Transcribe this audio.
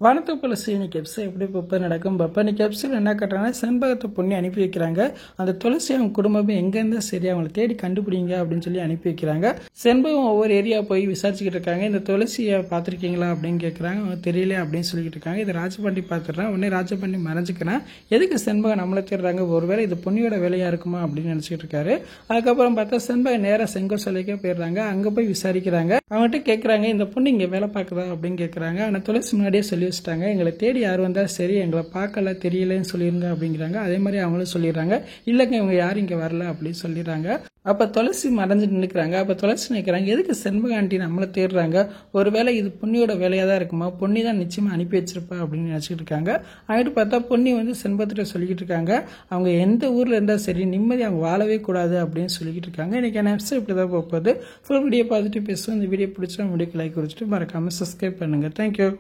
வானத்துக்குள்ள இன்னைக்கு எபிசோட் எப்படி இப்போ நடக்கும் பாப்பா. இன்னைக்கு எபிசோட் என்ன கட்டுறாங்கன்னா, செண்பகத்தை பொண்ணு அனுப்பி வைக்கிறாங்க. அந்த துளசி அவங்க குடும்பமே எங்க இருந்தா சரி அவங்களை தேடி கண்டுபிடிங்க அப்படின்னு சொல்லி அனுப்பி வைக்கிறாங்க. செண்பகம் ஒவ்வொரு ஏரியா போய் விசாரிச்சுக்கிட்டு இருக்காங்க. இந்த துளசியை பார்த்துருக்கீங்களா அப்படின்னு கேட்குறாங்க. அவங்க தெரியல அப்படின்னு சொல்லிட்டு இருக்காங்க. இதை ராஜபாண்டி பார்த்துடுறான். உடனே ராஜபாண்டி மறைஞ்சுக்கிறான். எதுக்கு செண்பகம் நம்மளை தேடுறாங்க, ஒருவேளை இது பொண்ணியோட வேலையா இருக்குமா அப்படின்னு நினைச்சிட்டு இருக்காரு. அதுக்கப்புறம் பார்த்தா செண்பகம் நேராக செங்கோல் சிலைக்கே போயிடுறாங்க. அங்க போய் விசாரிக்கிறாங்க. அவங்ககிட்ட கேட்குறாங்க, இந்த பொண்ணு இங்கே வேலை பார்க்குதா அப்படின்னு கேட்குறாங்க. ஆனால் துளசி முன்னாடியே சொல்லி வச்சுட்டாங்க, எங்களை தேடி யார் வந்தால் சரி எங்களை பார்க்கல தெரியலன்னு சொல்லிருங்க அப்படிங்கிறாங்க. அதே மாதிரி அவங்களும் சொல்லிடுறாங்க, இல்லைங்க இவங்க யாரும் இங்கே வரல அப்படின்னு சொல்லிடுறாங்க. அப்போ துளசி மறைஞ்சு நிற்கிறாங்க. அப்போ துளசி நிற்கிறாங்க, எதுக்கு செண்பக ஆண்டி நம்மளை தேடுறாங்க, ஒருவேளை இது பொன்னியோட வேலையாக தான் இருக்குமா, பொன்னி தான் நிச்சயமாக அனுப்பி வச்சிருப்பா அப்படின்னு நினச்சிக்கிட்டு இருக்காங்க. அங்கிட்டு பார்த்தா பொன்னி வந்து செண்பகத்திட்ட சொல்லிக்கிட்டு இருக்காங்க, அவங்க எந்த ஊரில் இருந்தால் சரி நிம்மதி அவங்க வாழவே கூடாது அப்படின்னு சொல்லிக்கிட்டு இருக்காங்க. இன்றைக்கி எபிசோட் இப்படி தான் போகுது. ஃபுல் வீடியோ பார்த்துட்டு பேசுவோம். இந்த வீடியோ பிடிச்சா வீடியோக்கு லைக் கொடுத்துட்டு மறக்காமல் சப்ஸ்கிரைப் பண்ணுங்கள். தேங்க்யூ.